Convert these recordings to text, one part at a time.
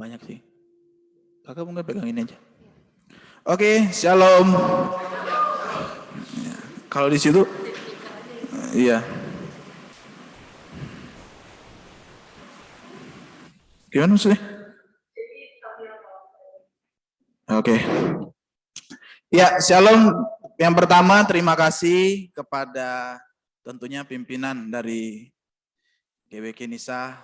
Banyak sih. Kakak mungkin pegang ini aja. Oke, shalom. Kalau di situ, iya. Gimana maksudnya? Oke. Ya, shalom. Yang pertama, terima kasih kepada tentunya pimpinan dari GBK Nisa,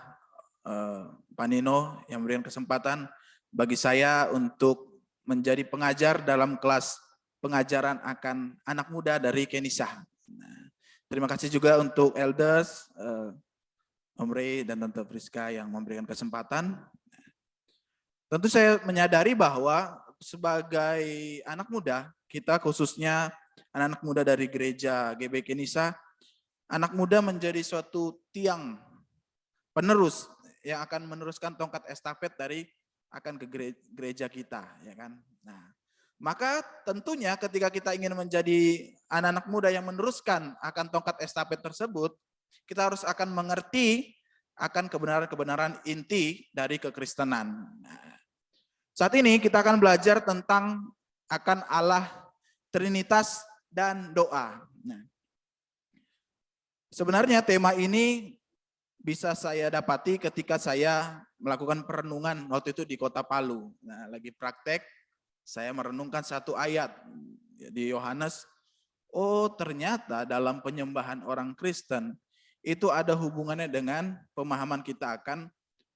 Pak Nino, yang memberikan kesempatan bagi saya untuk menjadi pengajar dalam kelas pengajaran akan anak muda dari Kenisa. Nah, terima kasih juga untuk elders, Om Rey dan Tante Priska yang memberikan kesempatan. Tentu saya menyadari bahwa sebagai anak muda, kita khususnya anak-anak muda dari gereja GBK Nisa, anak muda menjadi suatu tiang penerus yang akan meneruskan tongkat estafet dari akan ke gereja kita, ya kan? Nah, maka tentunya ketika kita ingin menjadi anak-anak muda yang meneruskan akan tongkat estafet tersebut, kita harus akan mengerti akan kebenaran-kebenaran inti dari kekristenan. Nah, saat ini kita akan belajar tentang akan Allah, Trinitas, dan doa. Nah, sebenarnya tema ini bisa saya dapati ketika saya melakukan perenungan waktu itu di Kota Palu. Nah, lagi praktek, saya merenungkan satu ayat di Yohanes. Oh, ternyata dalam penyembahan orang Kristen itu ada hubungannya dengan pemahaman kita akan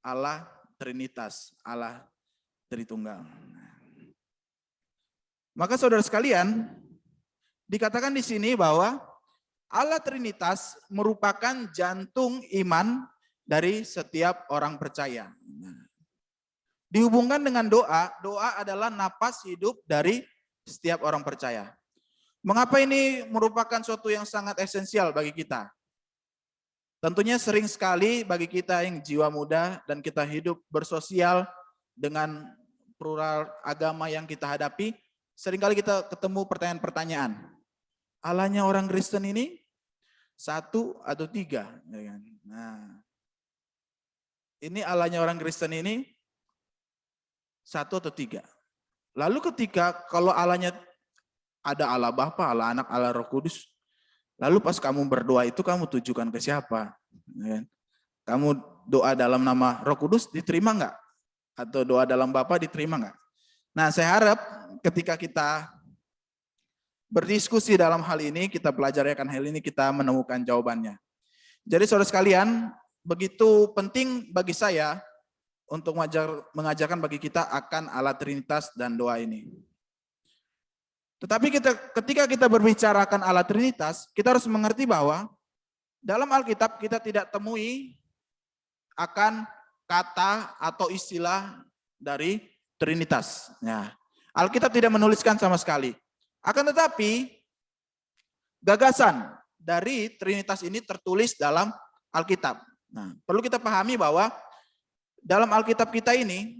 Allah Trinitas, Allah Tritunggal. Maka saudara sekalian, dikatakan di sini bahwa Allah Trinitas merupakan jantung iman dari setiap orang percaya. Dihubungkan dengan doa, doa adalah napas hidup dari setiap orang percaya. Mengapa ini merupakan suatu yang sangat esensial bagi kita? Tentunya sering sekali bagi kita yang jiwa muda dan kita hidup bersosial dengan plural agama yang kita hadapi, seringkali kita ketemu pertanyaan-pertanyaan. Allahnya orang Kristen ini satu atau tiga? Nah, ini Allahnya orang Kristen ini satu atau tiga. Lalu ketika kalau Allahnya ada Allah Bapa, Allah Anak, Allah Roh Kudus, lalu pas kamu berdoa itu kamu tujukan ke siapa? Kamu doa dalam nama Roh Kudus diterima enggak? Atau doa dalam Bapa diterima enggak? Nah, saya harap ketika kita berdiskusi dalam hal ini, kita pelajari akan hal ini, kita menemukan jawabannya. Jadi saudara sekalian, begitu penting bagi saya untuk mengajarkan bagi kita akan Allah Trinitas dan doa ini. Tetapi ketika kita berbicara akan Allah Trinitas, kita harus mengerti bahwa dalam Alkitab kita tidak temui akan kata atau istilah dari Trinitas. Nah, Alkitab tidak menuliskan sama sekali. Akan tetapi, gagasan dari Trinitas ini tertulis dalam Alkitab. Nah, perlu kita pahami bahwa dalam Alkitab kita ini,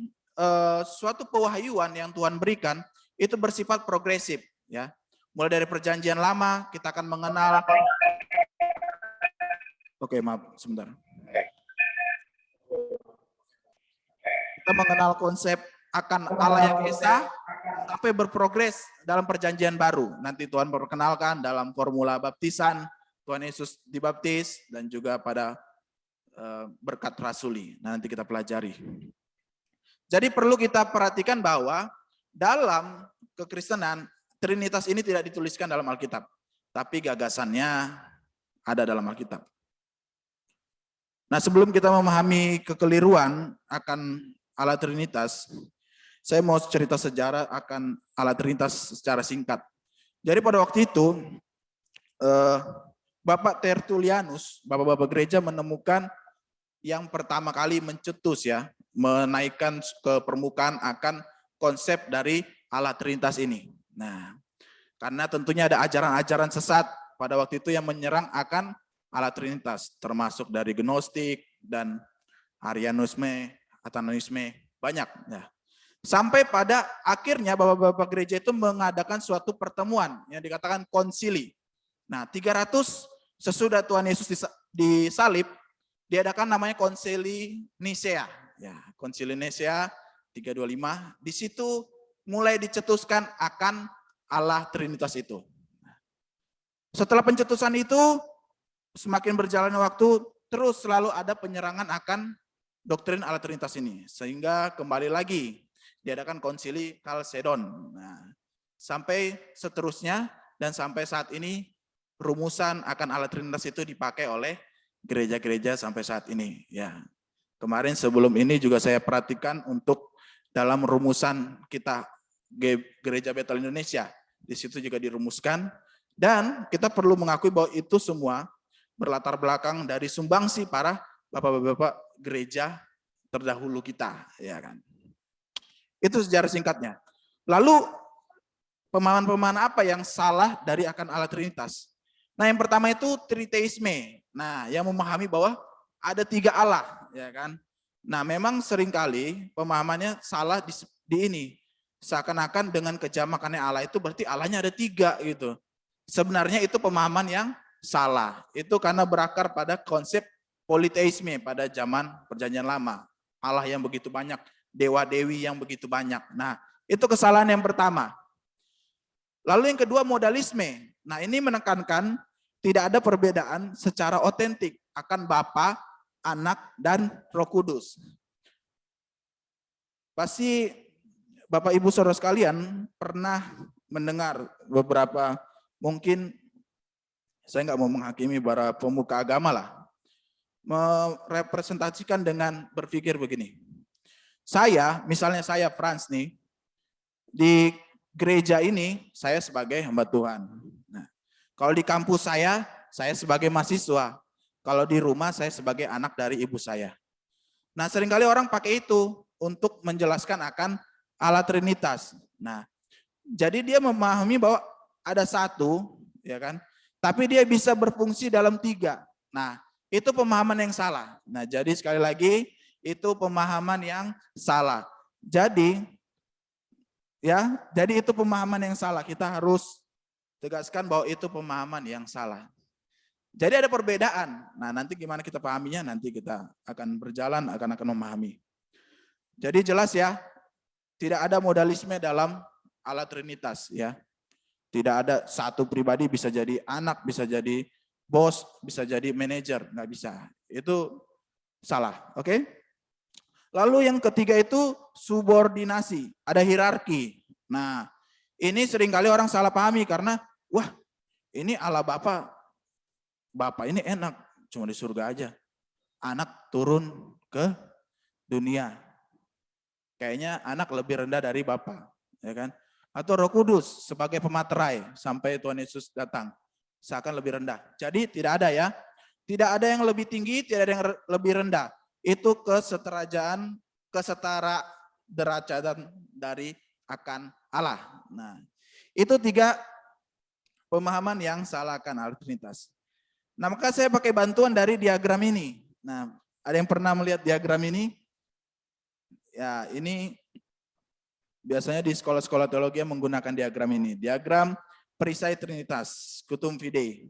suatu pewahyuan yang Tuhan berikan, itu bersifat progresif. Ya. Mulai dari perjanjian lama, kita akan mengenal. Oke, maaf, sebentar. Kita mengenal konsep akan Allah yang Esa, sampai berprogres dalam perjanjian baru. Nanti Tuhan perkenalkan dalam formula baptisan, Tuhan Yesus dibaptis, dan juga pada berkat rasuli. Nah, nanti kita pelajari. Jadi perlu kita perhatikan bahwa dalam kekristenan, Trinitas ini tidak dituliskan dalam Alkitab. Tapi gagasannya ada dalam Alkitab. Nah, sebelum kita memahami kekeliruan akan Allah Trinitas, saya mau cerita sejarah akan Allah Trinitas secara singkat. Jadi pada waktu itu, Bapak Tertullianus, Bapak-Bapak gereja menemukan yang pertama kali mencetus ya, menaikkan ke permukaan akan konsep dari Allah Trinitas ini. Nah, karena tentunya ada ajaran-ajaran sesat pada waktu itu yang menyerang akan Allah Trinitas, termasuk dari Gnostik dan Arianisme, Atananisme, banyak. Ya. Sampai pada akhirnya Bapak-Bapak gereja itu mengadakan suatu pertemuan yang dikatakan konsili. Nah, 300 sesudah Tuhan Yesus disalib, diadakan namanya konsili Nisea. Ya, konsili Nisea 325, di situ mulai dicetuskan akan Allah Trinitas itu. Setelah pencetusan itu, semakin berjalannya waktu, terus selalu ada penyerangan akan doktrin Allah Trinitas ini. Sehingga kembali lagi diadakan konsili Kalsedon. Nah, sampai seterusnya dan sampai saat ini rumusan akan Allah Trinitas itu dipakai oleh gereja-gereja sampai saat ini. Ya, kemarin sebelum ini juga saya perhatikan untuk dalam rumusan kita Gereja Betel Indonesia, di situ juga dirumuskan. Dan kita perlu mengakui bahwa itu semua berlatar belakang dari sumbangsi para bapak-bapak gereja terdahulu kita, ya kan. Itu sejarah singkatnya. Lalu pemahaman-pemahaman apa yang salah dari akan Allah Trinitas? Nah, yang pertama itu triteisme. Nah, yang memahami bahwa ada 3 Allah, ya kan. Nah, memang seringkali pemahamannya salah di ini. Seakan-akan dengan kejamakannya Allah itu berarti Allahnya ada 3 gitu. Sebenarnya itu pemahaman yang salah. Itu karena berakar pada konsep politeisme pada zaman Perjanjian Lama. Allah yang begitu banyak, dewa-dewi yang begitu banyak. Nah, itu kesalahan yang pertama. Lalu yang kedua modalisme. Nah, ini menekankan tidak ada perbedaan secara otentik akan Bapa, Anak, dan Roh Kudus. Pasti Bapak Ibu Saudara sekalian pernah mendengar beberapa, mungkin saya nggak mau menghakimi para pemuka agama lah, merepresentasikan dengan berpikir begini. Misalnya saya Frans nih, di gereja ini saya sebagai hamba Tuhan. Nah, kalau di kampus saya sebagai mahasiswa. Kalau di rumah saya sebagai anak dari ibu saya. Nah, seringkali orang pakai itu untuk menjelaskan akan Allah Trinitas. Nah, jadi dia memahami bahwa ada 1, ya kan? Tapi dia bisa berfungsi dalam 3. Nah, itu pemahaman yang salah. Nah, jadi sekali lagi itu pemahaman yang salah. Jadi itu pemahaman yang salah. Kita harus tegaskan bahwa itu pemahaman yang salah. Jadi ada perbedaan. Nah, nanti gimana kita pahaminya, nanti kita akan berjalan, akan memahami. Jadi jelas ya, tidak ada modalisme dalam Allah Trinitas ya. Tidak ada satu pribadi bisa jadi anak, bisa jadi bos, bisa jadi manajer, nggak bisa. Itu salah, oke? Lalu yang ketiga itu subordinasi, ada hierarki. Nah, ini seringkali orang salah pahami karena, wah ini Allah Bapak ini enak, cuma di surga aja. Anak turun ke dunia. Kayaknya anak lebih rendah dari Bapak, ya kan? Atau Roh Kudus sebagai pematerai sampai Tuhan Yesus datang, seakan lebih rendah. Jadi tidak ada ya. Tidak ada yang lebih tinggi, tidak ada yang lebih rendah. Itu kesetara derajatan dari akan Allah. Nah, itu 3 pemahaman yang salah akan Allah Trinitas. Nah, maka saya pakai bantuan dari diagram ini. Nah, ada yang pernah melihat diagram ini? Ya, ini biasanya di sekolah-sekolah teologi menggunakan diagram ini. Diagram perisai Trinitas, Kutum Fidei.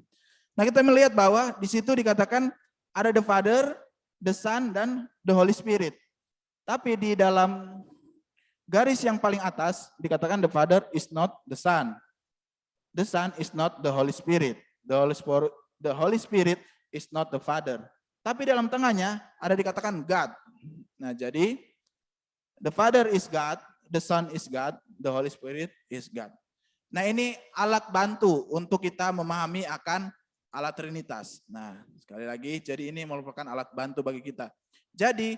Nah, kita melihat bahwa di situ dikatakan ada the Father, the Son, dan the Holy Spirit. Tapi di dalam garis yang paling atas dikatakan the Father is not the Son. The Son is not the Holy Spirit. The Holy Spirit is not the Father. Tapi dalam tengahnya ada dikatakan God. Nah, jadi the Father is God, the Son is God, the Holy Spirit is God. Nah, ini alat bantu untuk kita memahami akan Allah Trinitas. Nah, sekali lagi, jadi ini merupakan alat bantu bagi kita. Jadi,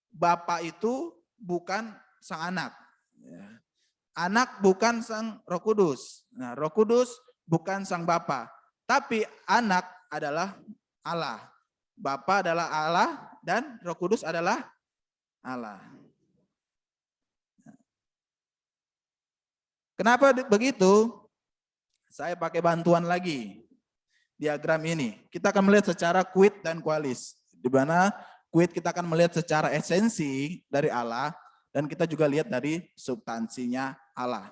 Bapa itu bukan sang anak. Anak bukan sang Roh Kudus. Nah, Roh Kudus bukan sang Bapa. Tapi anak adalah Allah. Bapa adalah Allah dan Roh Kudus adalah Allah. Kenapa begitu? Saya pakai bantuan lagi. Diagram ini. Kita akan melihat secara quid dan qualis. Di mana quid kita akan melihat secara esensi dari Allah. Dan kita juga lihat dari substansinya Allah.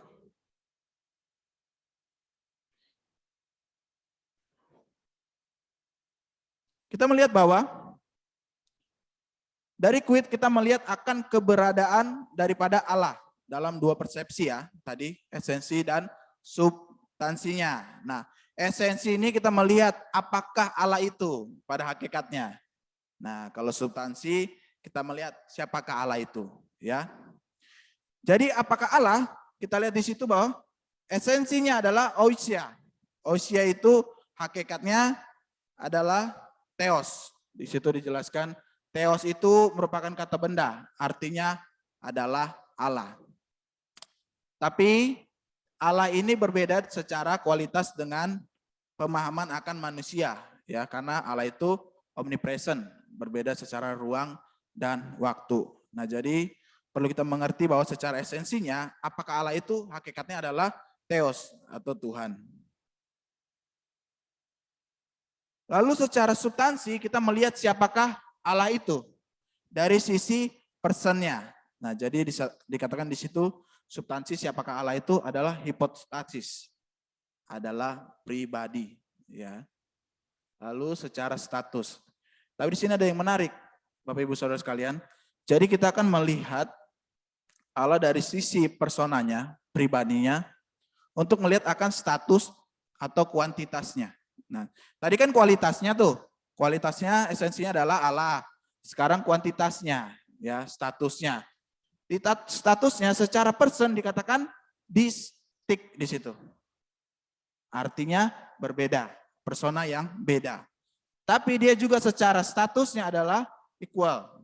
Kita melihat bahwa Dari Kuit kita melihat akan keberadaan daripada Allah dalam dua persepsi ya, tadi esensi dan substansinya. Nah, esensi ini kita melihat apakah Allah itu pada hakikatnya. Nah, kalau substansi kita melihat siapakah Allah itu, ya. Jadi apakah Allah? Kita lihat di situ bahwa esensinya adalah ousia. Ousia itu hakikatnya adalah theos. Di situ dijelaskan theos itu merupakan kata benda, artinya adalah Allah. Tapi Allah ini berbeda secara kualitas dengan pemahaman akan manusia, ya, karena Allah itu omnipresent, berbeda secara ruang dan waktu. Nah, jadi perlu kita mengerti bahwa secara esensinya, apakah Allah itu hakikatnya adalah theos atau Tuhan. Lalu secara substansi kita melihat siapakah Allah itu dari sisi personnya. Nah, jadi dikatakan di situ substansi siapakah Allah itu adalah hipostasis, adalah pribadi, ya. Lalu secara status. Tapi di sini ada yang menarik, Bapak Ibu Saudara sekalian. Jadi kita akan melihat Allah dari sisi personanya, pribadinya, untuk melihat akan status atau kuantitasnya. Nah, tadi kan kualitasnya tuh, kualitasnya esensinya adalah Allah. Sekarang kuantitasnya, ya, statusnya. Di statusnya secara person dikatakan distinct di situ. Artinya berbeda, persona yang beda. Tapi dia juga secara statusnya adalah equal,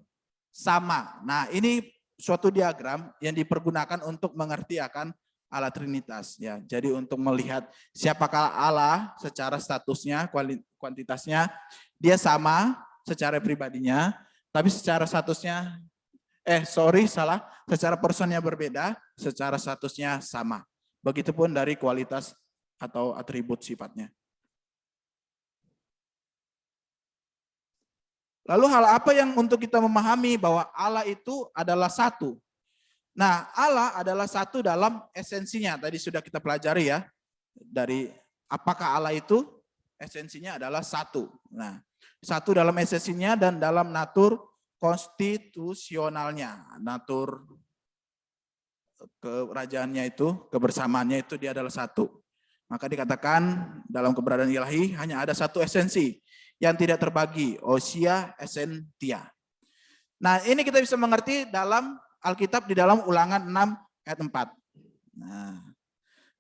sama. Nah, ini suatu diagram yang dipergunakan untuk mengerti akan Allah Trinitas, ya. Jadi untuk melihat siapakah Allah secara statusnya, kuantitasnya, dia sama secara pribadinya, tapi secara statusnya secara personnya berbeda, secara statusnya sama. Begitupun dari kualitas atau atribut sifatnya. Lalu hal apa yang untuk kita memahami bahwa Allah itu adalah satu? Nah, Allah adalah satu dalam esensinya. Tadi sudah kita pelajari ya. Dari apakah Allah itu esensinya adalah satu. Nah, satu dalam esensinya dan dalam natur konstitusionalnya. Natur kerajaannya itu, kebersamaannya itu dia adalah satu. Maka dikatakan dalam keberadaan ilahi hanya ada satu esensi yang tidak terbagi, ousia essentia. Nah, ini kita bisa mengerti dalam Alkitab di dalam Ulangan 6 ayat 4. Nah,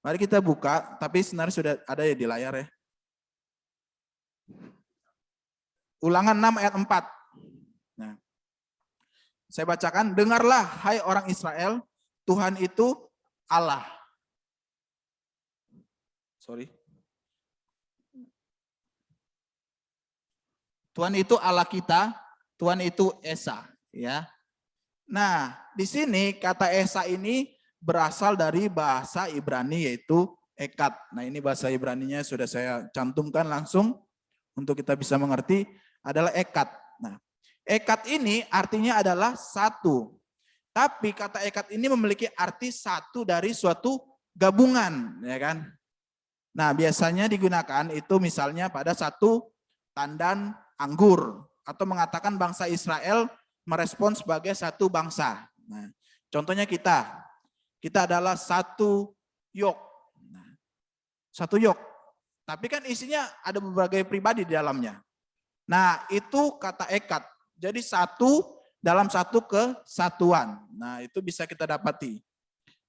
mari kita buka, tapi sebenarnya sudah ada ya di layar ya. Ulangan 6 ayat 4. Nah, saya bacakan, dengarlah hai orang Israel, Tuhan itu Allah. Tuhan itu Allah kita, Tuhan itu Esa, ya. Nah, di sini kata Esa ini berasal dari bahasa Ibrani yaitu Ekat. Nah, ini bahasa Ibraninya sudah saya cantumkan langsung untuk kita bisa mengerti adalah Ekat. Nah, Ekat ini artinya adalah satu. Tapi kata Ekat ini memiliki arti satu dari suatu gabungan, ya kan? Nah, biasanya digunakan itu misalnya pada satu tandan anggur atau mengatakan bangsa Israel merespon sebagai satu bangsa. Nah, contohnya kita adalah satu yok. Nah, satu yok. Tapi kan isinya ada berbagai pribadi di dalamnya. Nah, itu kata ekat. Jadi satu dalam satu kesatuan. Nah, itu bisa kita dapati.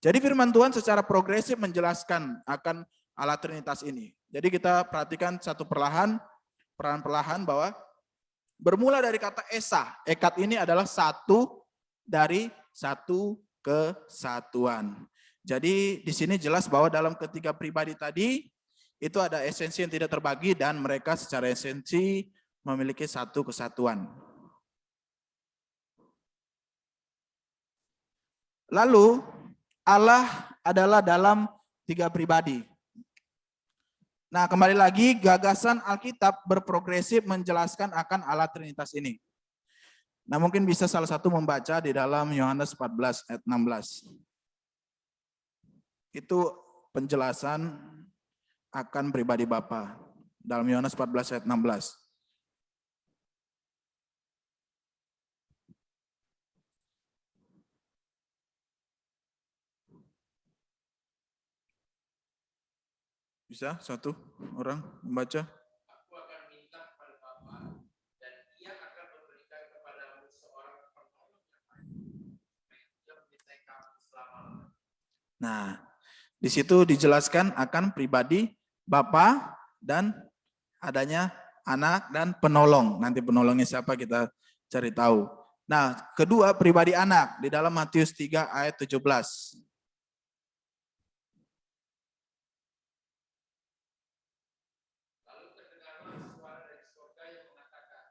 Jadi firman Tuhan secara progresif menjelaskan akan Allah Trinitas ini. Jadi kita perhatikan satu perlahan bahwa bermula dari kata Esa. Ekat ini adalah satu dari satu kesatuan. Jadi di sini jelas bahwa dalam ketiga pribadi tadi itu ada esensi yang tidak terbagi dan mereka secara esensi memiliki satu kesatuan. Lalu Allah adalah dalam tiga pribadi. Nah, kembali lagi gagasan Alkitab berprogresif menjelaskan akan Allah Trinitas ini. Nah, mungkin bisa salah satu membaca di dalam Yohanes 14 ayat 16. Itu penjelasan akan pribadi Bapa dalam Yohanes 14 ayat 16. Bisa satu orang membaca? Aku akan minta kepada Bapa dan Ia akan memberikan kepadamu seorang penolong yang lain, supaya Ia menyertai kamu selama-lamanya. Nah, di situ dijelaskan akan pribadi Bapa dan adanya anak dan penolong. Nanti penolongnya siapa kita cari tahu. Nah, kedua pribadi anak di dalam Matius 3 ayat 17. Lalu terdengarlah suara dari surga yang mengatakan,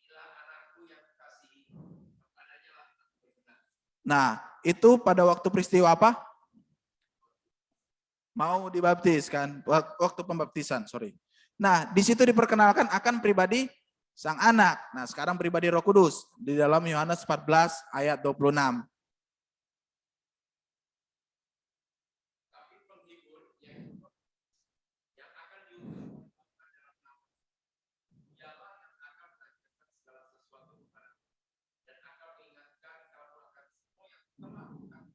inilah anakku yang kukasihi, kepadanya lah aku berkenan. Nah, itu pada waktu peristiwa apa? Mau dibaptis kan? Waktu pembaptisan, sorry. Nah, di situ diperkenalkan akan pribadi sang anak. Nah, sekarang pribadi Roh Kudus di dalam Yohanes 14 ayat 26. Tapi penghibur yang akan diutus dalam nama, Dialah yang akan mengajarkan segala sesuatu kepadamu dan akan mengingatkan kamu akan semua yang telah kukatakan.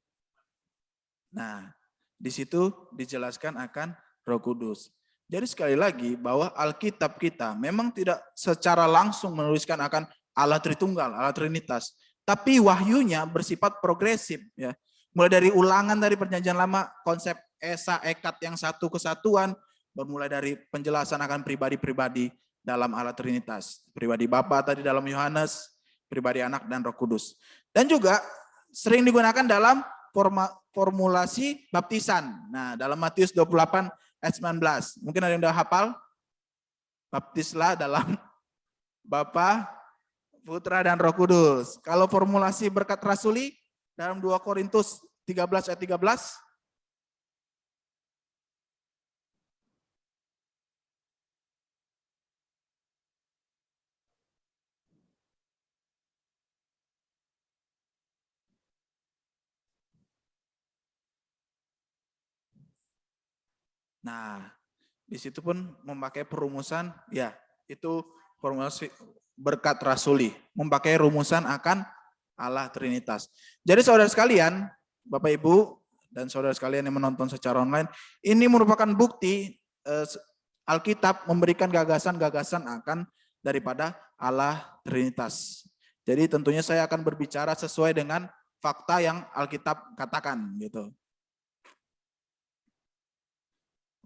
Nah, di situ dijelaskan akan Roh Kudus. Jadi sekali lagi bahwa Alkitab kita memang tidak secara langsung menuliskan akan Allah Tritunggal, Allah Trinitas, tapi wahyunya bersifat progresif ya. Mulai dari ulangan dari Perjanjian Lama, konsep esa ekat yang satu kesatuan, bermulai dari penjelasan akan pribadi-pribadi dalam Allah Trinitas, pribadi Bapa tadi dalam Yohanes, pribadi Anak dan Roh Kudus. Dan juga sering digunakan dalam formulasi baptisan. Nah, dalam Matius 28 ayat 19. Mungkin ada yang udah hafal? Baptislah dalam Bapa, Putra, dan Roh Kudus. Kalau formulasi berkat rasuli dalam 2 Korintus 13 ayat 13. Nah, di situ pun memakai perumusan, ya itu formulasi berkat rasuli, memakai rumusan akan Allah Trinitas. Jadi saudara sekalian, Bapak Ibu dan saudara sekalian yang menonton secara online, ini merupakan bukti Alkitab memberikan gagasan-gagasan akan daripada Allah Trinitas. Jadi tentunya saya akan berbicara sesuai dengan fakta yang Alkitab katakan gitu.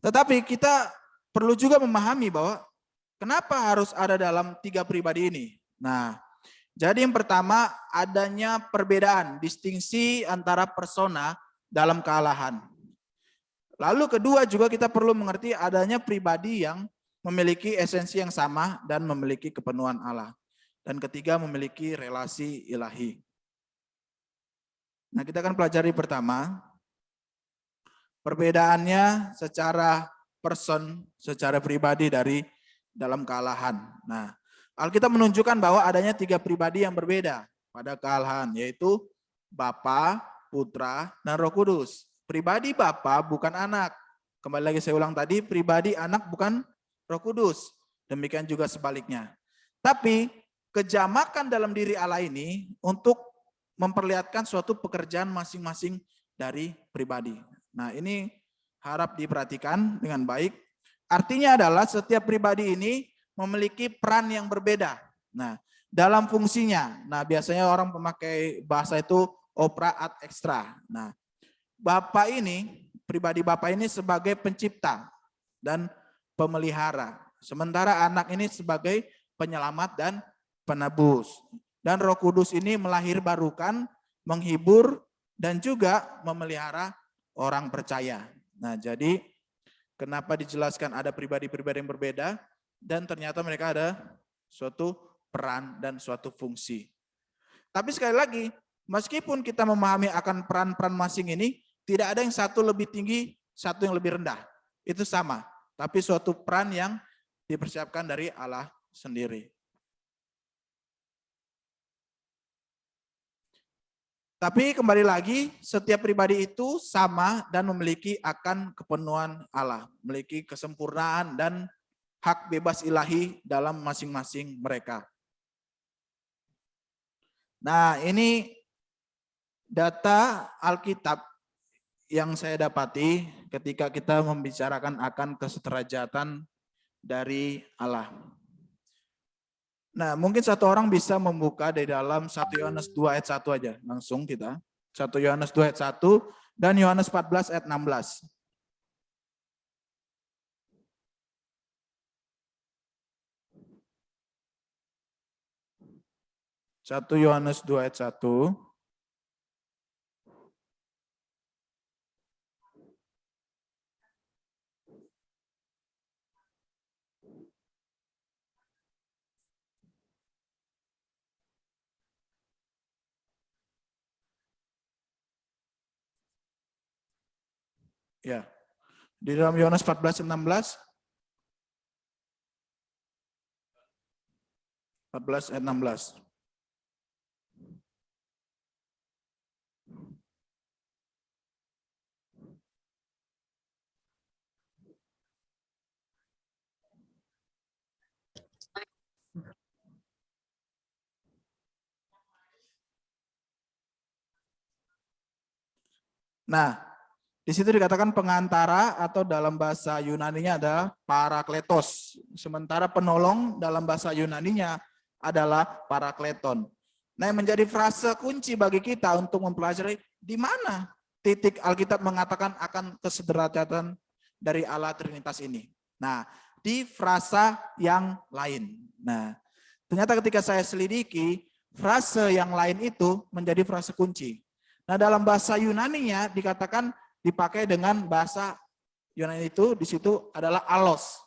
Tetapi kita perlu juga memahami bahwa kenapa harus ada dalam 3 pribadi ini. Nah, jadi yang pertama adanya perbedaan, distingsi antara persona dalam kealahan. Lalu kedua juga kita perlu mengerti adanya pribadi yang memiliki esensi yang sama dan memiliki kepenuhan Allah. Dan ketiga memiliki relasi ilahi. Nah, kita akan pelajari pertama perbedaannya secara person, secara pribadi dari dalam kealahan. Nah, Alkitab menunjukkan bahwa adanya 3 pribadi yang berbeda pada kealahan, yaitu Bapa, Putra, dan Roh Kudus. Pribadi Bapa bukan anak. Kembali lagi saya ulang tadi, pribadi anak bukan Roh Kudus. Demikian juga sebaliknya. Tapi kejamakan dalam diri Allah ini untuk memperlihatkan suatu pekerjaan masing-masing dari pribadi. Nah, ini harap diperhatikan dengan baik. Artinya adalah setiap pribadi ini memiliki peran yang berbeda. Nah, dalam fungsinya. Nah, biasanya orang memakai bahasa itu opera ad extra. Nah, Bapak ini, pribadi Bapak ini sebagai pencipta dan pemelihara. Sementara anak ini sebagai penyelamat dan penebus. Dan Roh Kudus ini melahirbarukan, menghibur, dan juga memelihara orang percaya. Nah, jadi kenapa dijelaskan ada pribadi-pribadi yang berbeda dan ternyata mereka ada suatu peran dan suatu fungsi. Tapi sekali lagi, meskipun kita memahami akan peran-peran masing ini, tidak ada yang satu lebih tinggi, satu yang lebih rendah. Itu sama, tapi suatu peran yang dipersiapkan dari Allah sendiri. Tapi kembali lagi, setiap pribadi itu sama dan memiliki akan kepenuhan Allah, memiliki kesempurnaan dan hak bebas ilahi dalam masing-masing mereka. Nah, ini data Alkitab yang saya dapati ketika kita membicarakan akan kesederajatan dari Allah. Nah, mungkin satu orang bisa membuka di dalam 1 Yohanes 2 ayat 1 aja. Langsung kita. 1 Yohanes 2 ayat 1 dan Yohanes 14 ayat 16. 1 Yohanes 2 ayat 1. Ya. Di dalam Yohanes 14 16. 14 ayat 16. Nah, di situ dikatakan pengantara atau dalam bahasa Yunaninya adalah parakletos. Sementara penolong dalam bahasa Yunaninya adalah parakleton. Nah, yang menjadi frase kunci bagi kita untuk mempelajari di mana titik Alkitab mengatakan akan kesederajatan dari Allah Trinitas ini. Nah, di frasa yang lain. Nah, ternyata ketika saya selidiki, frase yang lain itu menjadi frase kunci. Nah, dalam bahasa Yunaninya dikatakan dipakai dengan bahasa Yunani itu di situ adalah alos.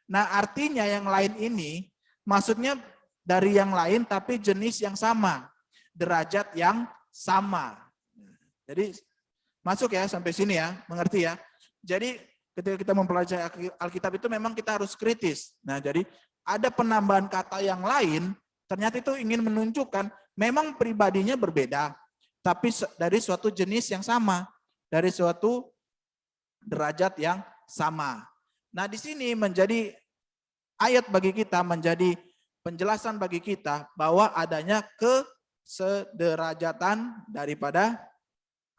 Nah, artinya yang lain ini maksudnya dari yang lain tapi jenis yang sama, derajat yang sama. Jadi masuk ya sampai sini ya, mengerti ya. Jadi ketika kita mempelajari Alkitab itu memang kita harus kritis. Nah, jadi ada penambahan kata yang lain, ternyata itu ingin menunjukkan memang pribadinya berbeda, tapi dari suatu jenis yang sama, dari suatu derajat yang sama. Nah, di sini menjadi ayat bagi kita, menjadi penjelasan bagi kita bahwa adanya kesederajatan daripada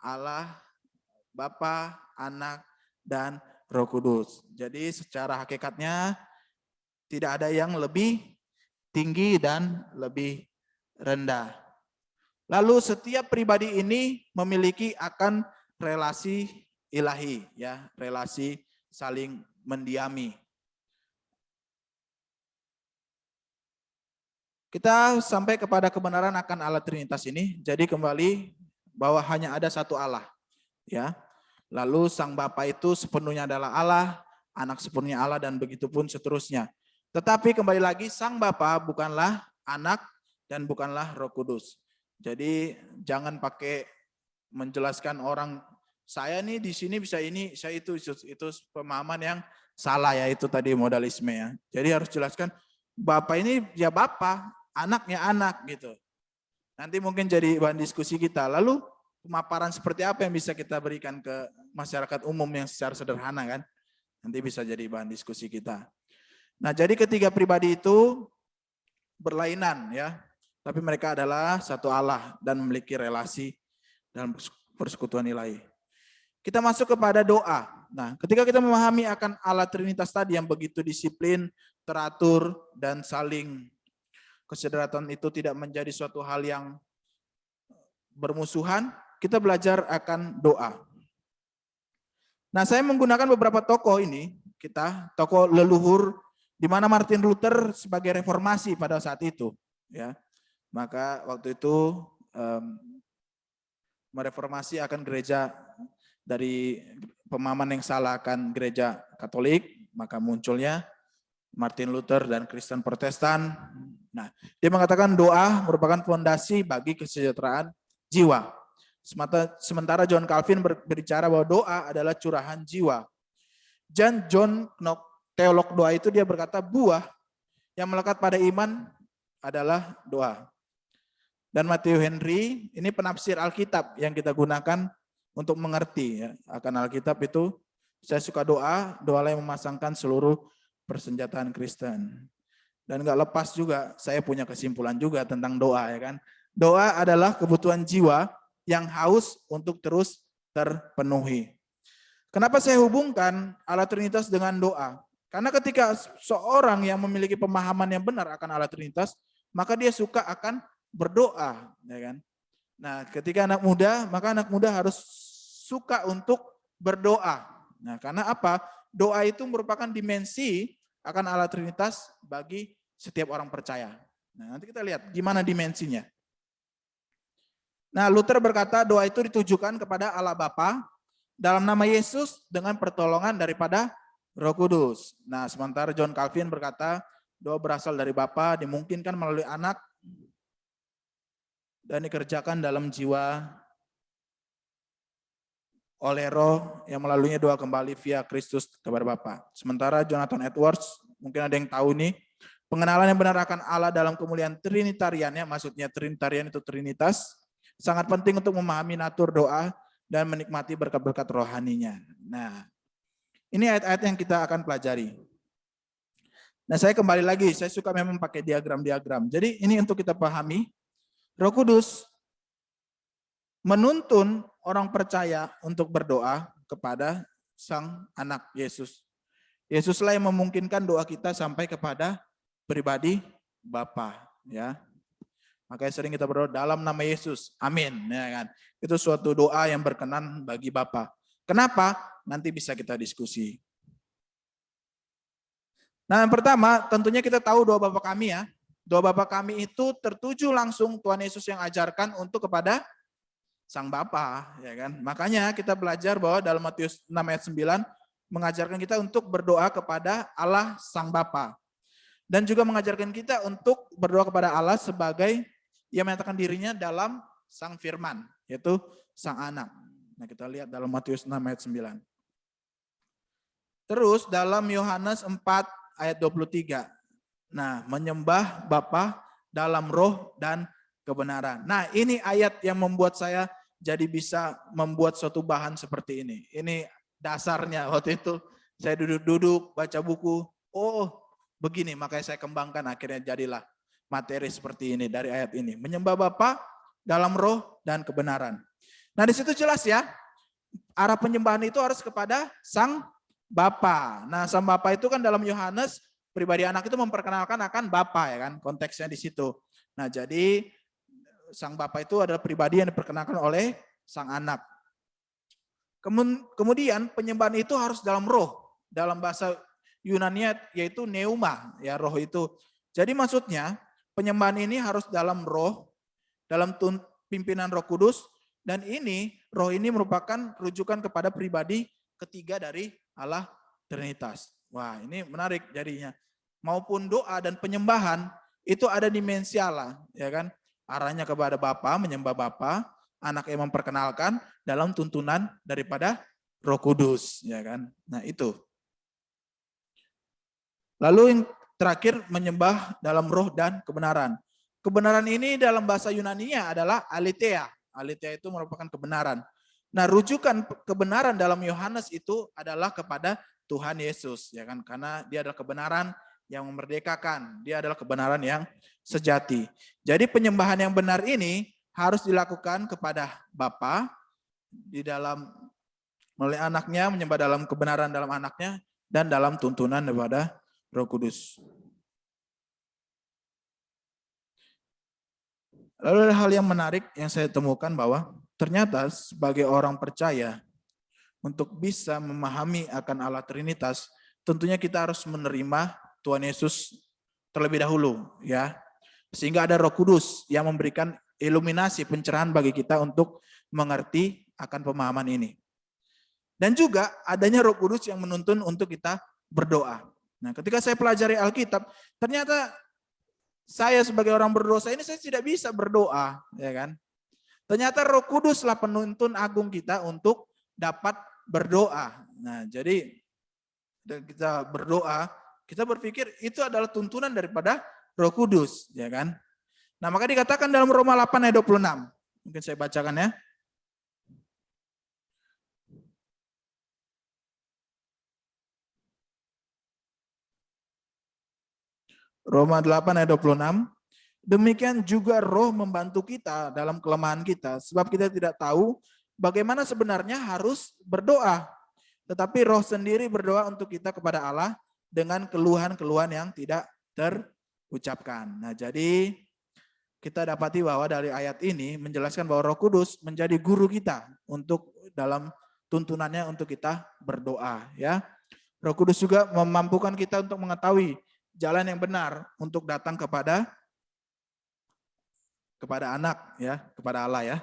Allah Bapa, Anak, dan Roh Kudus. Jadi secara hakikatnya tidak ada yang lebih tinggi dan lebih rendah. Lalu setiap pribadi ini memiliki akan relasi ilahi, ya, relasi saling mendiami. Kita sampai kepada kebenaran akan Allah Trinitas ini. Jadi kembali bahwa hanya ada satu Allah, ya. Lalu Sang Bapa itu sepenuhnya adalah Allah, Anak sepenuhnya Allah, dan begitu pun seterusnya. Tetapi kembali lagi Sang Bapa bukanlah Anak dan bukanlah Roh Kudus. Jadi jangan pakai menjelaskan orang saya nih di sini bisa ini, saya itu pemahaman yang salah ya, itu tadi modalisme ya. Jadi harus jelaskan Bapa ini ya Bapa, anaknya anak gitu. Nanti mungkin jadi bahan diskusi kita. Lalu pemaparan seperti apa yang bisa kita berikan ke masyarakat umum yang secara sederhana kan? Nanti bisa jadi bahan diskusi kita. Nah, jadi ketiga pribadi itu berlainan ya. Tapi mereka adalah satu Allah dan memiliki relasi dalam persekutuan ilahi. Kita masuk kepada doa. Nah, ketika kita memahami akan Allah Trinitas tadi yang begitu disiplin, teratur, dan saling kesederajatan itu tidak menjadi suatu hal yang bermusuhan, kita belajar akan doa. Nah, saya menggunakan beberapa tokoh ini, tokoh leluhur, di mana Martin Luther sebagai reformasi pada saat itu, ya. Maka waktu itu mereformasi akan gereja dari pemahaman yang salah akan gereja Katolik, maka munculnya Martin Luther dan Kristen Protestan. Nah, dia mengatakan doa merupakan fondasi bagi kesejahteraan jiwa. Sementara John Calvin berbicara bahwa doa adalah curahan jiwa. Dan John Knox, teolog doa itu, dia berkata buah yang melekat pada iman adalah doa. Dan Matthew Henry, ini penafsir Alkitab yang kita gunakan untuk mengerti ya, akan Alkitab itu. Saya suka doa yang memasangkan seluruh persenjataan Kristen. Dan nggak lepas juga, saya punya kesimpulan juga tentang doa ya kan. Doa adalah kebutuhan jiwa yang haus untuk terus terpenuhi. Kenapa saya hubungkan Allah Trinitas dengan doa? Karena ketika seorang yang memiliki pemahaman yang benar akan Allah Trinitas, maka dia suka akan berdoa, ya kan? Nah, ketika anak muda, maka anak muda harus suka untuk berdoa. Nah, karena apa? Doa itu merupakan dimensi akan Allah Trinitas bagi setiap orang percaya. Nah, nanti kita lihat gimana dimensinya. Nah, Luther berkata doa itu ditujukan kepada Allah Bapa dalam nama Yesus dengan pertolongan daripada Roh Kudus. Nah, sementara John Calvin berkata doa berasal dari Bapa, dimungkinkan melalui anak, dan dikerjakan dalam jiwa oleh Roh yang melaluinya doa kembali via Kristus kepada Bapa. Sementara Jonathan Edwards, mungkin ada yang tahu nih, pengenalan yang benar akan Allah dalam kemuliaan Trinitariannya, maksudnya Trinitarian itu Trinitas, sangat penting untuk memahami natur doa dan menikmati berkat-berkat rohaninya. Nah, ini ayat-ayat yang kita akan pelajari. Nah, saya kembali lagi, saya suka memang pakai diagram-diagram. Jadi ini untuk kita pahami, Roh Kudus menuntun orang percaya untuk berdoa kepada Sang Anak Yesus. Yesuslah yang memungkinkan doa kita sampai kepada pribadi Bapa, ya. Makanya sering kita berdoa dalam nama Yesus. Amin, ya kan. Itu suatu doa yang berkenan bagi Bapa. Kenapa? Nanti bisa kita diskusi. Nah, yang pertama tentunya kita tahu doa Bapa kami ya. Doa Bapa kami itu tertuju langsung Tuhan Yesus yang ajarkan untuk kepada Sang Bapa, ya kan. Makanya kita belajar bahwa dalam Matius 6 ayat 9 mengajarkan kita untuk berdoa kepada Allah Sang Bapa. Dan juga mengajarkan kita untuk berdoa kepada Allah sebagai yang menyatakan dirinya dalam Sang Firman, yaitu Sang Anak. Nah, kita lihat dalam Matius 6 ayat 9. Terus dalam Yohanes 4 ayat 23. Nah, menyembah Bapa dalam roh dan kebenaran. Nah, ini ayat yang membuat saya jadi bisa membuat suatu bahan seperti ini. Ini dasarnya waktu itu saya duduk-duduk baca buku. Oh, begini, makanya saya kembangkan akhirnya jadilah materi seperti ini dari ayat ini. Menyembah Bapa dalam roh dan kebenaran. Nah, di situ jelas ya, arah penyembahan itu harus kepada Sang Bapa. Nah, Sang Bapa itu kan dalam Yohanes pribadi anak itu memperkenalkan akan Bapa, ya kan, konteksnya di situ. Nah, jadi Sang Bapa itu adalah pribadi yang diperkenalkan oleh Sang Anak. Kemudian penyembahan itu harus dalam roh, dalam bahasa Yunani yaitu pneuma, ya, roh itu. Jadi maksudnya penyembahan ini harus dalam roh, dalam pimpinan Roh Kudus, dan ini roh ini merupakan rujukan kepada pribadi ketiga dari Allah Trinitas. Wah, ini menarik jadinya. Maupun doa dan penyembahan itu ada dimensi Allah, ya kan? Arahnya kepada Bapa, menyembah Bapa, anak yang memperkenalkan dalam tuntunan daripada Roh Kudus, ya kan? Nah, itu. Lalu yang terakhir menyembah dalam roh dan kebenaran. Kebenaran ini dalam bahasa Yunani-nya adalah aletheia. Aletheia itu merupakan kebenaran. Nah, rujukan kebenaran dalam Yohanes itu adalah kepada Tuhan Yesus, ya kan? Karena dia adalah kebenaran yang memerdekakan, dia adalah kebenaran yang sejati. Jadi penyembahan yang benar ini harus dilakukan kepada Bapa di dalam melalui anaknya, menyembah dalam kebenaran dalam anaknya, dan dalam tuntunan daripada Roh Kudus. Lalu ada hal yang menarik yang saya temukan bahwa ternyata sebagai orang percaya untuk bisa memahami akan Allah Trinitas, tentunya kita harus menerima Tuhan Yesus terlebih dahulu, ya. Sehingga ada Roh Kudus yang memberikan iluminasi, pencerahan bagi kita untuk mengerti akan pemahaman ini. Dan juga adanya Roh Kudus yang menuntun untuk kita berdoa. Nah, ketika saya pelajari Alkitab, ternyata saya sebagai orang berdosa ini saya tidak bisa berdoa, ya kan? Ternyata Roh Kuduslah penuntun agung kita untuk dapat berdoa. Nah, jadi kita berdoa, kita berpikir itu adalah tuntunan daripada Roh Kudus, ya kan? Nah, maka dikatakan dalam Roma 8 ayat 26. Mungkin saya bacakan ya. Roma 8 ayat 26. Demikian juga Roh membantu kita dalam kelemahan kita, sebab kita tidak tahu bagaimana sebenarnya harus berdoa. tetapi Roh sendiri berdoa untuk kita kepada Allah dengan keluhan-keluhan yang tidak terucapkan. Nah, jadi kita dapati bahwa dari ayat ini menjelaskan bahwa Roh Kudus menjadi guru kita untuk dalam tuntunannya untuk kita berdoa, ya. Roh Kudus juga memampukan kita untuk mengetahui jalan yang benar untuk datang kepada anak, ya, kepada Allah, ya.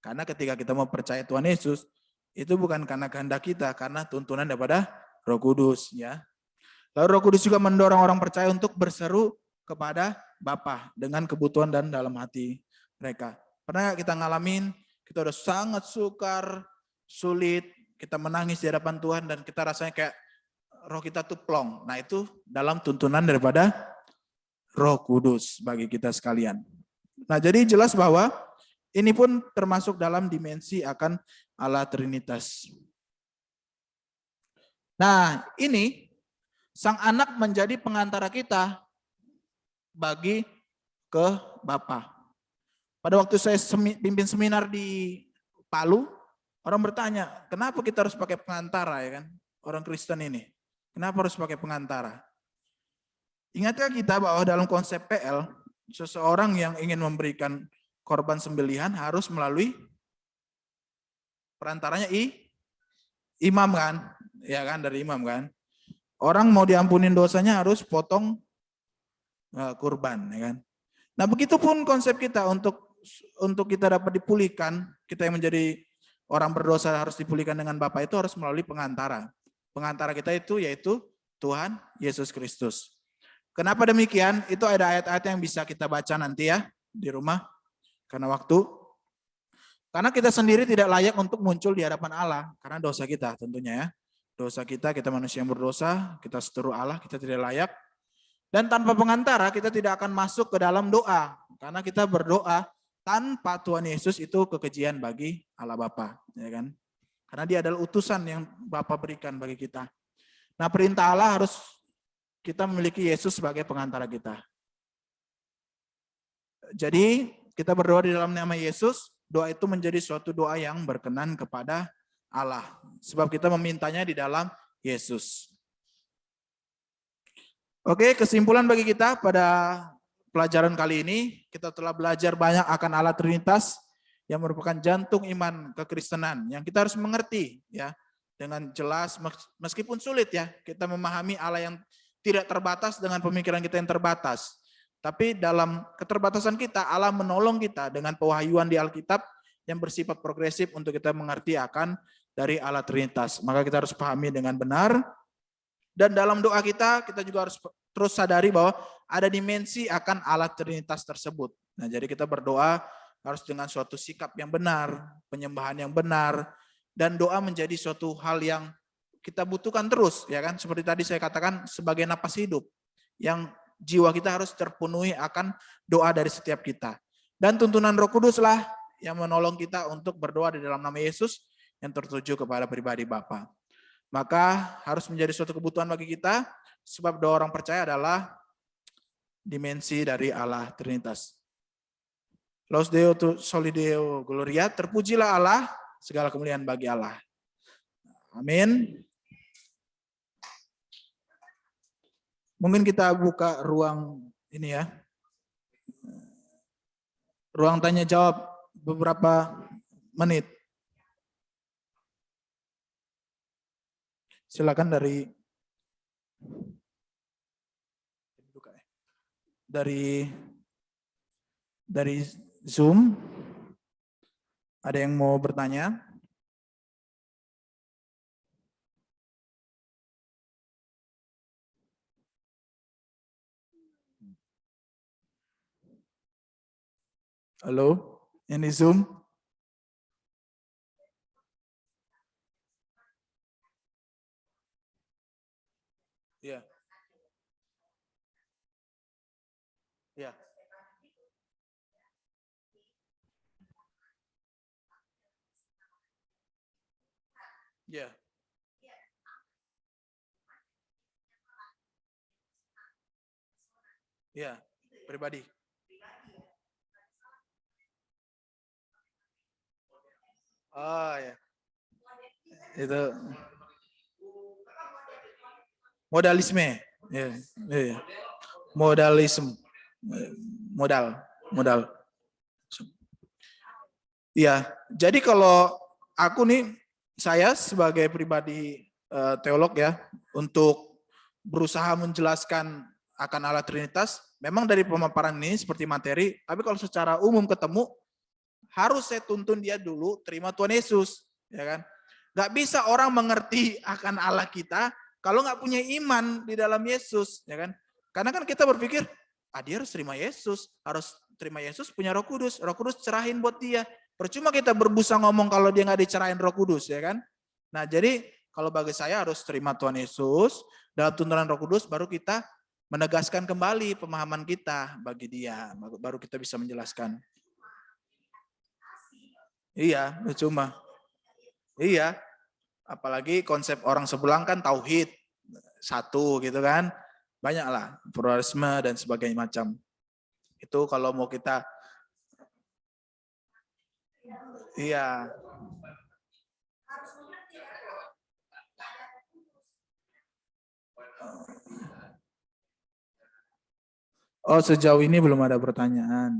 Karena ketika kita mau percaya Tuhan Yesus, itu bukan karena kehendak kita, karena tuntunan daripada Roh Kudus, ya. Lalu Roh Kudus juga mendorong orang percaya untuk berseru kepada Bapa dengan kebutuhan dan dalam hati mereka. Pernah kita ngalamin, kita udah sangat sukar, sulit, kita menangis di hadapan Tuhan dan kita rasanya kayak roh kita tuh plong. Nah, itu dalam tuntunan daripada Roh Kudus bagi kita sekalian. Nah, jadi jelas bahwa ini pun termasuk dalam dimensi akan Allah Trinitas. Nah, ini Sang Anak menjadi pengantara kita bagi ke Bapa. Pada waktu saya pimpin seminar di Palu, orang bertanya, kenapa kita harus pakai pengantara, ya kan? Orang Kristen ini. Kenapa harus pakai pengantara? Ingatkah kita bahwa dalam konsep PL, seseorang yang ingin memberikan korban sembelihan harus melalui perantaranya imam kan? Ya kan, dari imam kan? Orang mau diampunin dosanya harus potong kurban, ya kan? Nah, begitupun konsep kita untuk kita dapat dipulihkan, kita yang menjadi orang berdosa harus dipulihkan dengan Bapa itu harus melalui pengantara. Pengantara kita itu yaitu Tuhan Yesus Kristus. Kenapa demikian? Itu ada ayat-ayat yang bisa kita baca nanti ya di rumah karena waktu. Karena kita sendiri tidak layak untuk muncul di hadapan Allah karena dosa kita tentunya ya. Dosa kita manusia yang berdosa, kita seteru Allah, kita tidak layak. Dan tanpa pengantara kita tidak akan masuk ke dalam doa. Karena kita berdoa tanpa Tuhan Yesus itu kekejian bagi Allah Bapa, ya kan? Karena dia adalah utusan yang Bapa berikan bagi kita. Nah, perintah Allah harus kita memiliki Yesus sebagai pengantara kita. Jadi kita berdoa di dalam nama Yesus, doa itu menjadi suatu doa yang berkenan kepada Allah. Sebab kita memintanya di dalam Yesus. Oke, kesimpulan bagi kita pada pelajaran kali ini, kita telah belajar banyak akan Allah Trinitas yang merupakan jantung iman kekristenan yang kita harus mengerti ya dengan jelas meskipun sulit ya kita memahami Allah yang tidak terbatas dengan pemikiran kita yang terbatas. Tapi dalam keterbatasan kita Allah menolong kita dengan pewahyuan di Alkitab yang bersifat progresif untuk kita mengerti akan dari Allah Trinitas. Maka kita harus pahami dengan benar. Dan dalam doa kita juga harus terus sadari bahwa ada dimensi akan Allah Trinitas tersebut. Nah, jadi kita berdoa harus dengan suatu sikap yang benar, penyembahan yang benar, dan doa menjadi suatu hal yang kita butuhkan terus, ya kan? Seperti tadi saya katakan sebagai napas hidup, yang jiwa kita harus terpenuhi akan doa dari setiap kita. Dan tuntunan Roh Kudus lah yang menolong kita untuk berdoa di dalam nama Yesus yang tertuju kepada pribadi Bapa. Maka harus menjadi suatu kebutuhan bagi kita, sebab doa orang percaya adalah dimensi dari Allah Trinitas. Laus Deo Soli Deo Gloria, terpujilah Allah, segala kemuliaan bagi Allah. Amin. Mungkin kita buka ruang ini ya. Ruang tanya jawab beberapa menit. Silakan dari Zoom. Ada yang mau bertanya? Halo, ini Zoom. Ya. Ya. Ya. Ya, pribadi. Oh ya. Itu Modalisme. Ya, ya. Modalisme. Modal. Iya, jadi kalau aku nih, saya sebagai pribadi teolog ya, untuk berusaha menjelaskan akan Allah Trinitas, memang dari pemaparan ini seperti materi, tapi kalau secara umum ketemu, harus saya tuntun dia dulu terima Tuhan Yesus, ya kan? Gak bisa orang mengerti akan Allah kita kalau nggak punya iman di dalam Yesus, ya kan? Karena kan kita berpikir, dia harus terima Yesus, punya Roh Kudus cerahin buat dia. Percuma kita berbusa ngomong kalau dia nggak dicerahin Roh Kudus, ya kan? Nah, jadi kalau bagi saya harus terima Tuhan Yesus dalam tuntunan Roh Kudus, baru kita menegaskan kembali pemahaman kita bagi dia, baru kita bisa menjelaskan. Iya, cuma. Iya, apalagi konsep orang sebelang kan tauhid satu gitu kan, banyak lah pluralisme dan sebagainya macam. Itu kalau mau kita, iya. Oh, sejauh ini belum ada pertanyaan.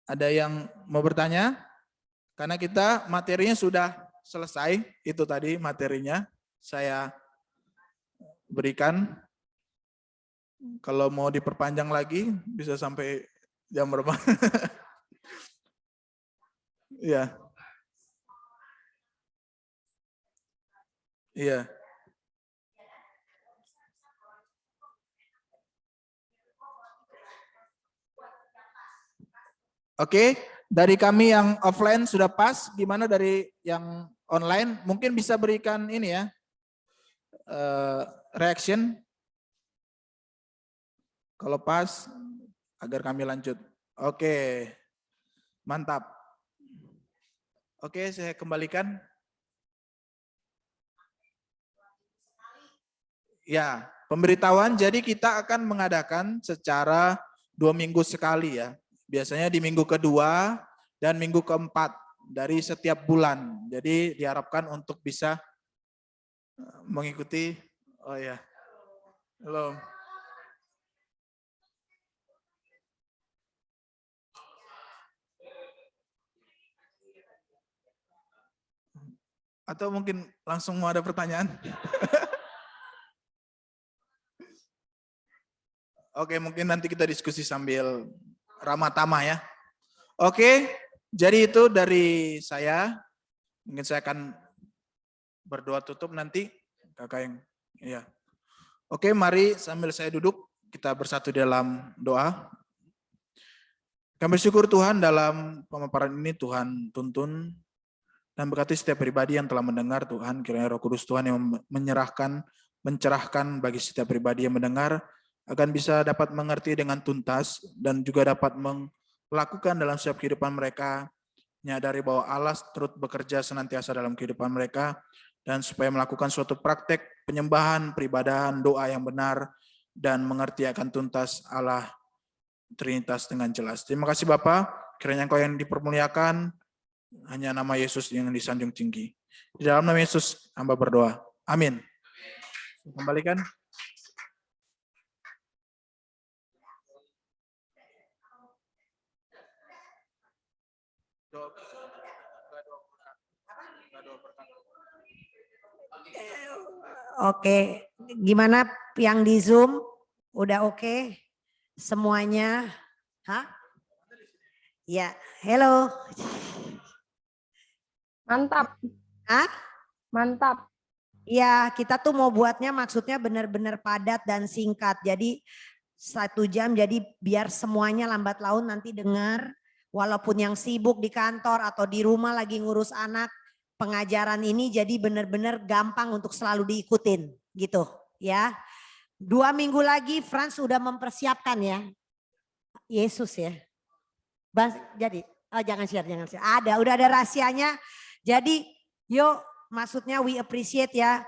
Ada yang mau bertanya? Karena kita materinya sudah selesai, itu tadi materinya saya berikan. Kalau mau diperpanjang lagi bisa sampai jam berapa? Iya. Iya. Oke, dari kami yang offline sudah pas, gimana dari yang online? Mungkin bisa berikan ini ya, reaction. Kalau pas, agar kami lanjut. Oke, mantap. Oke, saya kembalikan. Ya, pemberitahuan, jadi kita akan mengadakan secara 2 minggu sekali ya. Biasanya di minggu kedua dan minggu keempat dari setiap bulan. Jadi diharapkan untuk bisa mengikuti. Oh ya, belum. Atau mungkin langsung mau ada pertanyaan? Oke, mungkin nanti kita diskusi sambil ramah tamah ya. Oke, jadi itu dari saya. Mungkin saya akan berdoa tutup nanti, kakak yang, ya. Oke, mari sambil saya duduk, kita bersatu dalam doa. Kami bersyukur Tuhan dalam pemaparan ini Tuhan tuntun dan berkati setiap pribadi yang telah mendengar Tuhan. Kiranya Roh Kudus Tuhan yang mencerahkan bagi setiap pribadi yang mendengar, akan bisa dapat mengerti dengan tuntas dan juga dapat melakukan dalam setiap kehidupan mereka, menyadari bahwa Allah turut bekerja senantiasa dalam kehidupan mereka, dan supaya melakukan suatu praktek penyembahan, peribadahan, doa yang benar, dan mengerti akan tuntas Allah Trinitas dengan jelas. Terima kasih Bapak, kiranya Engkau yang dipermuliakan, hanya nama Yesus yang disanjung tinggi. Di dalam nama Yesus hamba berdoa. Amin. Kembalikan. Oke, gimana yang di Zoom? Udah oke? Semuanya? Hah? Ya, hello. Mantap. Hah? Mantap. Ya, kita tuh mau buatnya maksudnya benar-benar padat dan singkat. Jadi 1 jam, jadi biar semuanya lambat laun nanti dengar. Walaupun yang sibuk di kantor atau di rumah lagi ngurus anak, pengajaran ini jadi benar-benar gampang untuk selalu diikutin gitu ya. 2 minggu lagi Frans sudah mempersiapkan ya. Yesus ya. Jadi jangan share. Udah ada rahasianya. Jadi yuk, maksudnya we appreciate ya.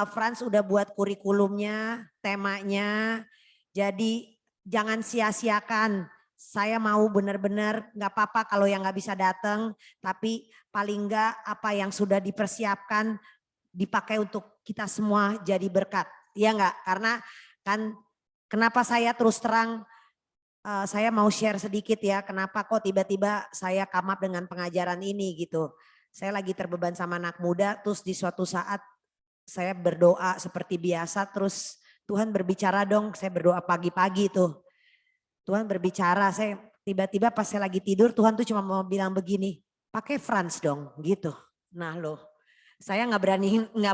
Frans udah buat kurikulumnya, temanya. Jadi jangan sia-siakan. Saya mau benar-benar nggak apa-apa kalau yang nggak bisa datang, tapi paling nggak apa yang sudah dipersiapkan dipakai untuk kita semua jadi berkat. Iya enggak? Karena kan kenapa saya terus terang saya mau share sedikit ya, kenapa kok tiba-tiba saya come up dengan pengajaran ini gitu. Saya lagi terbeban sama anak muda, terus di suatu saat saya berdoa seperti biasa, terus Tuhan berbicara dong, saya berdoa pagi-pagi tuh. Tuhan berbicara, saya tiba-tiba pas saya lagi tidur, Tuhan tuh cuma mau bilang begini, pakai France dong gitu. Nah loh, saya nggak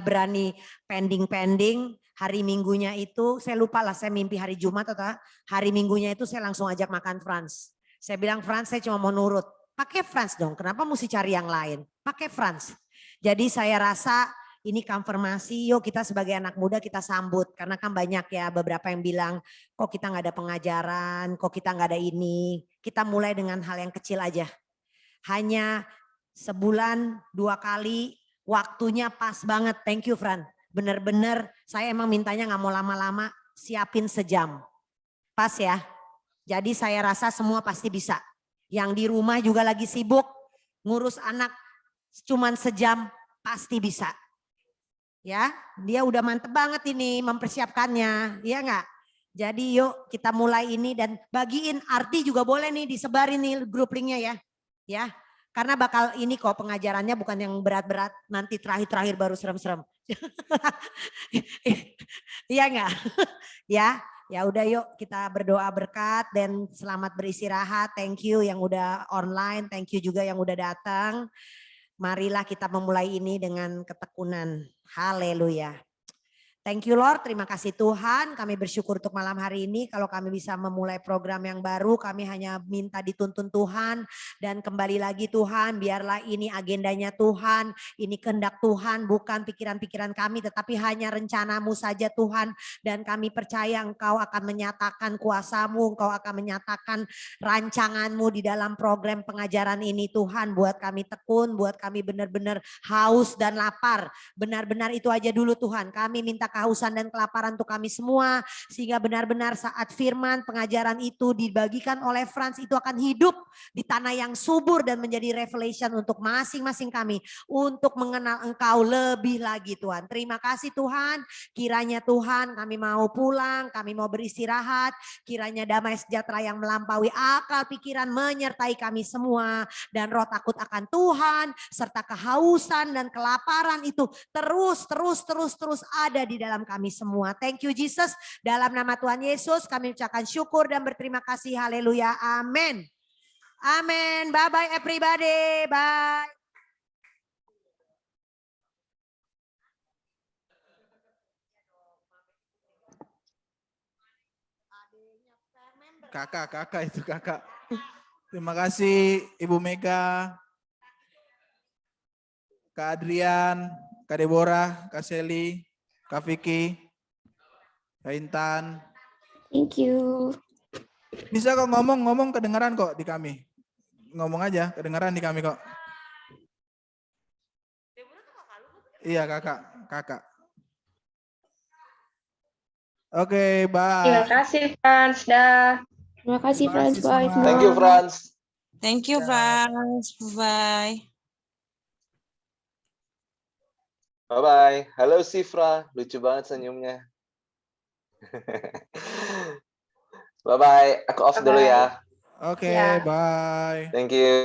berani pending hari Minggunya itu, saya lupa lah saya mimpi hari Jumat atau hari Minggunya itu saya langsung ajak makan France. Saya bilang France saya cuma mau nurut, pakai France dong, kenapa mesti cari yang lain? Pakai France. Jadi saya rasa ini konfirmasi, yuk kita sebagai anak muda kita sambut. Karena kan banyak ya beberapa yang bilang, kok kita nggak ada pengajaran, kok kita nggak ada ini. Kita mulai dengan hal yang kecil aja. Hanya sebulan 2 kali, waktunya pas banget. Thank you Fran. Bener-bener saya emang mintanya nggak mau lama-lama, siapin sejam. Pas ya. Jadi saya rasa semua pasti bisa. Yang di rumah juga lagi sibuk, ngurus anak cuman sejam pasti bisa. Ya, dia udah mantep banget ini mempersiapkannya, ya enggak? Jadi yuk kita mulai ini dan bagiin arti juga boleh nih disebarin nih grup linknya ya. Ya, karena bakal ini kok pengajarannya bukan yang berat-berat, nanti terakhir-terakhir baru serem-serem. Iya enggak? Ya, ya udah yuk kita berdoa berkat dan selamat beristirahat. Thank you yang udah online, thank you juga yang udah datang. Marilah kita memulai ini dengan ketekunan. Haleluya. Thank you Lord, terima kasih Tuhan. Kami bersyukur untuk malam hari ini. Kalau kami bisa memulai program yang baru, kami hanya minta dituntun Tuhan. Dan kembali lagi Tuhan, biarlah ini agendanya Tuhan. Ini kehendak Tuhan, bukan pikiran-pikiran kami, tetapi hanya rencanamu saja Tuhan. Dan kami percaya Engkau akan menyatakan kuasamu, Engkau akan menyatakan rancanganmu di dalam program pengajaran ini Tuhan. Buat kami tekun, buat kami benar-benar haus dan lapar. Benar-benar itu aja dulu Tuhan. Kami minta kehausan dan kelaparan untuk kami semua. Sehingga benar-benar saat firman pengajaran itu dibagikan oleh Frans itu akan hidup di tanah yang subur dan menjadi revelation untuk masing-masing kami. Untuk mengenal Engkau lebih lagi Tuhan. Terima kasih Tuhan. Kiranya Tuhan kami mau pulang, kami mau beristirahat. Kiranya damai sejahtera yang melampaui akal pikiran menyertai kami semua. Dan roh takut akan Tuhan serta kehausan dan kelaparan itu terus ada di dalam kami semua. Thank you Jesus. Dalam nama Tuhan Yesus kami ucapkan syukur dan berterima kasih. Haleluya. Amin. Amin. Bye bye everybody. Bye. Kakak itu kakak. Terima kasih Ibu Mega, Kak Adrian, Kak Deborah, Kak Seli, Kak Vicky, Kak Intan. Thank you. Bisa kok ngomong kedengaran kok di kami. Ngomong aja, kedengaran di kami kok. Iya kakak. Oke, bye. Terima kasih Frans. Dah. Terima kasih Terima Frans. kasih Bye semua. semua. Thank you, Franz. Thank you, Frans. Bye. Bye-bye. Halo, Sifra. Lucu banget senyumnya. Bye-bye. Aku off dulu ya. Oke, Ya. bye. Thank you.